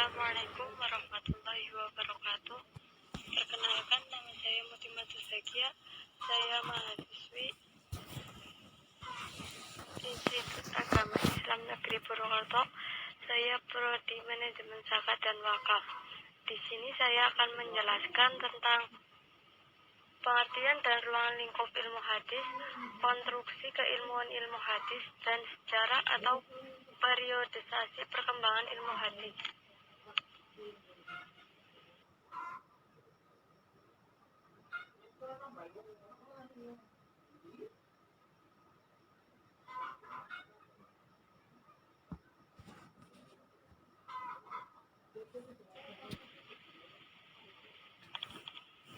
Assalamualaikum warahmatullahi wabarakatuh. Perkenalkan, nama saya Mutimatu Zakia. Saya mahasiswi Institut Agama Islam Negeri Purwokerto. Saya prodi Manajemen Zakat dan Wakaf. Di sini saya akan menjelaskan tentang pengertian dan ruang lingkup ilmu hadis, konstruksi keilmuan ilmu hadis, dan sejarah atau periodisasi perkembangan ilmu hadis.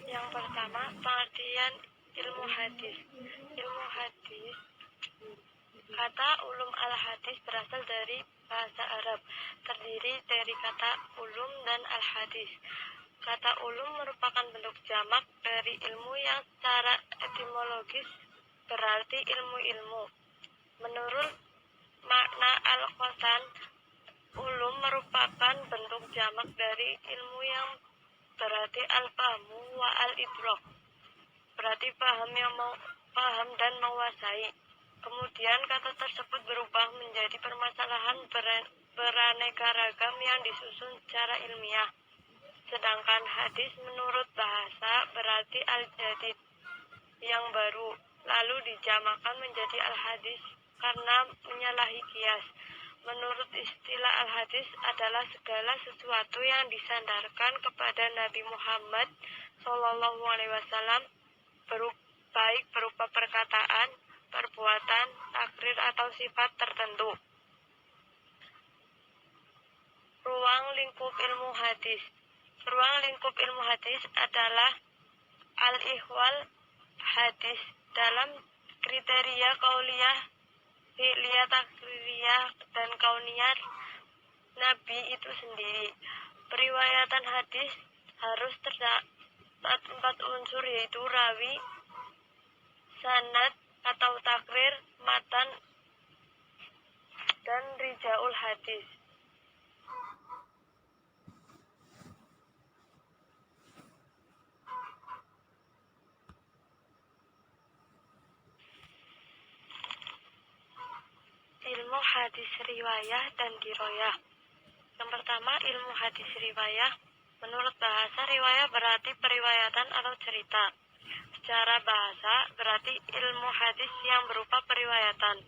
Yang pertama, pengertian ilmu hadis. Ilmu hadis, kata ulum al-hadis berasal dari bahasa Arab, terdiri dari kata ulum dan al-hadis. Kata ulum merupakan bentuk jamak dari ilmu yang secara etimologis berarti ilmu-ilmu. Menurut makna al-Qasan, ulum merupakan bentuk jamak dari ilmu yang berarti al-fahmu wa al-idrok, berarti paham dan menguasai. Kemudian kata tersebut berubah menjadi permasalahan beraneka ragam yang disusun secara ilmiah. Sedangkan hadis menurut bahasa berarti al-jadid, yang baru, lalu dijamakan menjadi al-hadis karena menyalahi kias. Menurut istilah al-hadis adalah segala sesuatu yang disandarkan kepada Nabi Muhammad SAW, baik berupa perkataan, perbuatan, takrir atau sifat tertentu. Ruang lingkup ilmu hadis. Ruang lingkup ilmu hadis adalah al-ihwal hadis dalam kriteria kauliyah, fi'liyah, takririah, dan kauniyah Nabi itu sendiri. Periwayatan hadis harus terdapat 4 unsur, yaitu rawi, sanad atau takrir, matan, dan rijaul hadis. Ilmu hadis riwayah dan diroyah. Yang pertama, ilmu hadis riwayah. Menurut bahasa, riwayah berarti periwayatan atau cerita. Secara bahasa berarti ilmu hadis yang berupa periwayatan.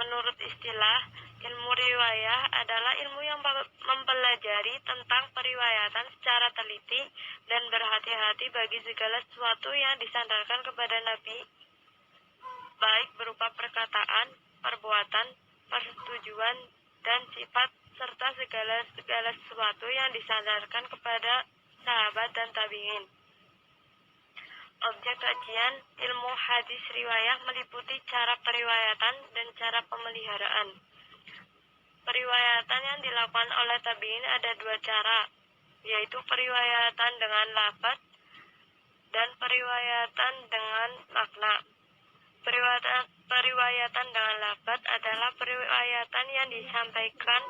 Menurut istilah, ilmu riwayah adalah ilmu yang mempelajari tentang periwayatan secara teliti dan berhati-hati bagi segala sesuatu yang disandarkan kepada Nabi, baik berupa perkataan, perbuatan, persetujuan, dan sifat, serta segala sesuatu yang disandarkan kepada sahabat dan tabi'in. Objek kajian ilmu hadis riwayah meliputi cara periwayatan dan cara pemeliharaan. Periwayatan yang dilakukan oleh tabi'in ada 2 cara, yaitu periwayatan dengan lafaz dan periwayatan dengan makna. Periwayatan dengan lafaz adalah periwayatan yang disampaikan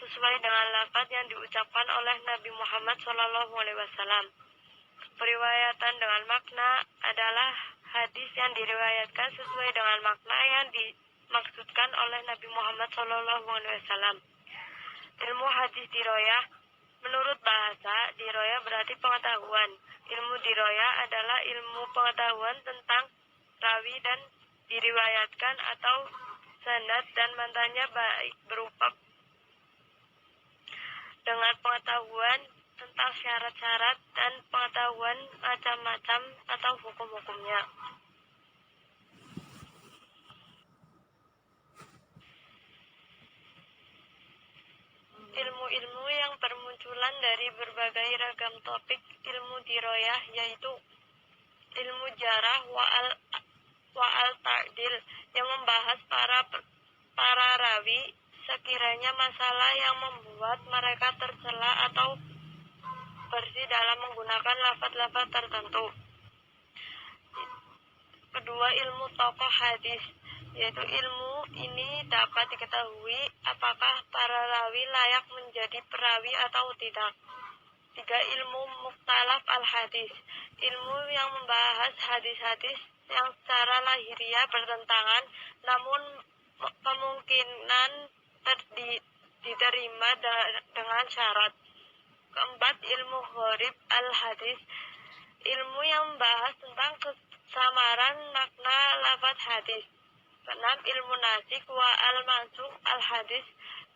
sesuai dengan lafaz yang diucapkan oleh Nabi Muhammad SAW. Periwayatan dengan makna adalah hadis yang diriwayatkan sesuai dengan makna yang dimaksudkan oleh Nabi Muhammad SAW. Ilmu hadis diroyah. Menurut bahasa, diroyah berarti pengetahuan. Ilmu diroyah adalah ilmu pengetahuan tentang rawi dan diriwayatkan atau sanad dan matanya, baik berupa dengan pengetahuan tentang syarat-syarat dan pengetahuan macam-macam atau hukum-hukumnya. Ilmu-ilmu yang bermunculan dari berbagai ragam topik ilmu diroyah, yaitu ilmu jarah wa'al ta'dil, yang membahas para rawi sekiranya masalah yang membuat mereka tercela atau bersih dalam menggunakan lafaz-lafaz tertentu. Kedua, ilmu tokoh hadis, yaitu ilmu ini dapat diketahui apakah para rawi layak menjadi perawi atau tidak. 3. Ilmu mukhtalaf al-hadis. Ilmu yang membahas hadis-hadis yang secara lahiriah bertentangan namun kemungkinan diterima dengan syarat. 4. Ilmu gharib al-hadis. Ilmu yang membahas tentang kesamaran makna lafaz hadis. 6. Ilmu nasikh wa al-mansukh al-hadis,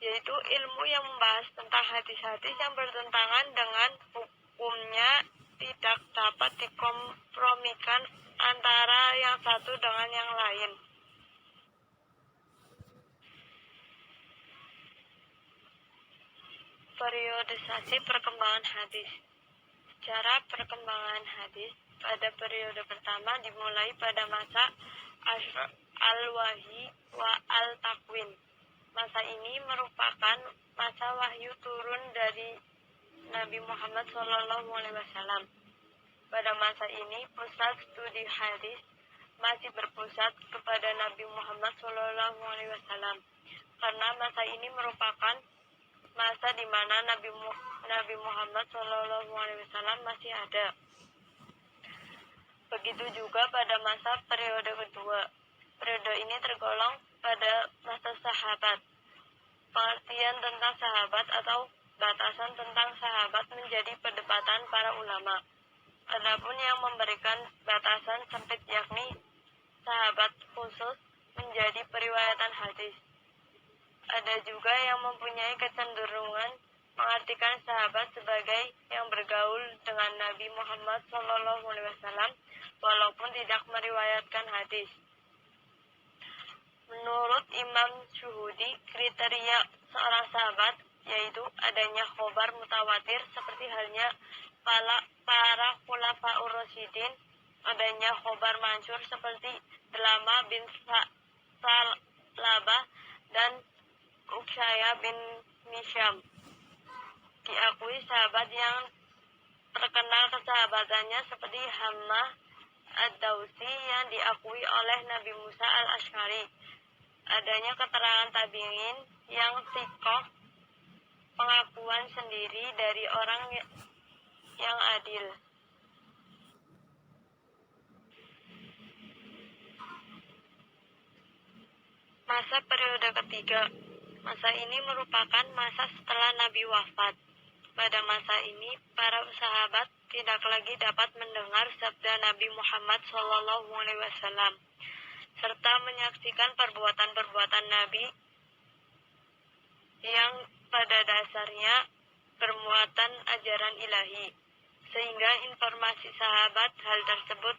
yaitu ilmu yang membahas tentang hadis-hadis yang bertentangan dengan hukumnya tidak dapat dikompromikan antara yang satu dengan yang lain. Periodisasi perkembangan hadis. Secara perkembangan hadis pada periode pertama dimulai pada masa al-wahyi wa al-takwin. Masa ini merupakan masa wahyu turun dari Nabi Muhammad SAW. Pada masa ini pusat studi hadis masih berpusat kepada Nabi Muhammad SAW. Karena masa ini merupakan masa di mana Nabi Muhammad SAW masih ada. Begitu juga pada masa periode kedua. Periode ini tergolong pada masa sahabat. Pengertian tentang sahabat atau batasan tentang sahabat menjadi perdebatan para ulama. Adapun yang memberikan batasan sempit yakni sahabat khusus menjadi periwayatan hadis. Ada juga yang mempunyai kecenderungan mengartikan sahabat sebagai yang bergaul dengan Nabi Muhammad SAW walaupun tidak meriwayatkan hadis. Menurut Imam Syuhudi, kriteria seorang sahabat yaitu adanya khobar mutawatir seperti halnya para khulafaur rasyidin, adanya khobar mansur seperti Delama bin Salabah dan Uqsaya bin Misham. Diakui sahabat yang terkenal kesahabatannya seperti Hammah ad-Dausi yang diakui oleh Nabi Musa al-Asy'ari. Adanya keterangan tabi'in yang thiqah, pengakuan sendiri dari orang yang adil. Masa periode ketiga. Masa ini merupakan masa setelah Nabi wafat. Pada masa ini, para sahabat tidak lagi dapat mendengar sabda Nabi Muhammad SAW, serta menyaksikan perbuatan-perbuatan Nabi yang pada dasarnya bermuatan ajaran ilahi. Sehingga informasi sahabat hal tersebut,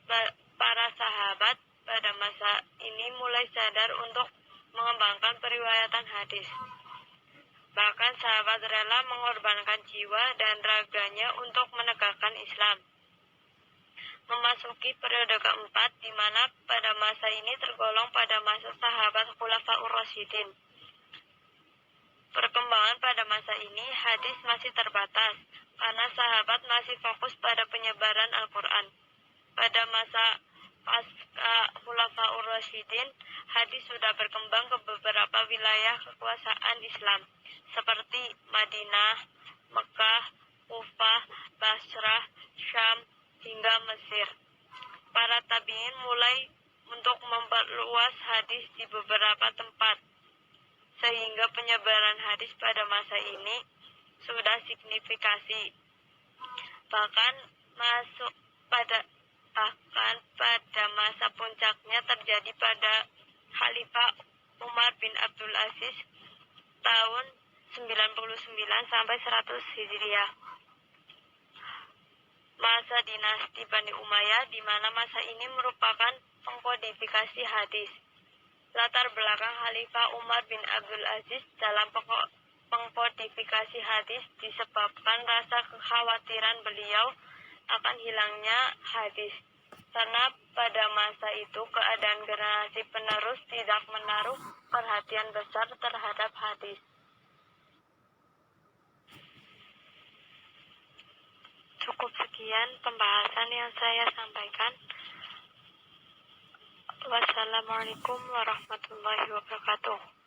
para sahabat pada masa ini mulai sadar untuk mengembangkan periwayatan hadis. Bahkan sahabat rela mengorbankan jiwa dan raganya untuk menegakkan Islam. Memasuki periode keempat, di mana pada masa ini tergolong pada masa sahabat Khulafaur Rasyidin. Perkembangan pada masa ini hadis masih terbatas, karena sahabat masih fokus pada penyebaran Al-Quran. Pada masa pasca Khulafaur Rasyidin, hadis sudah berkembang ke beberapa wilayah kekuasaan Islam, seperti Madinah, Mekah, Kufah, Basrah, Syam, hingga Mesir. Para tabi'in mulai untuk memperluas hadis di beberapa tempat, sehingga penyebaran hadis pada masa ini sudah signifikasi. Bahkan pada masa puncaknya terjadi pada Khalifah Umar bin Abdul Aziz tahun 99 sampai 100 Hijriah. Masa dinasti Bani Umayyah, di mana masa ini merupakan pengkodifikasi hadis. Latar belakang Khalifah Umar bin Abdul Aziz dalam pengkodifikasi hadis disebabkan rasa kekhawatiran beliau akan hilangnya hadis. Karena pada masa itu keadaan generasi penerus tidak menaruh perhatian besar terhadap hadis. Cukup sekian pembahasan yang saya sampaikan. Wassalamualaikum warahmatullahi wabarakatuh.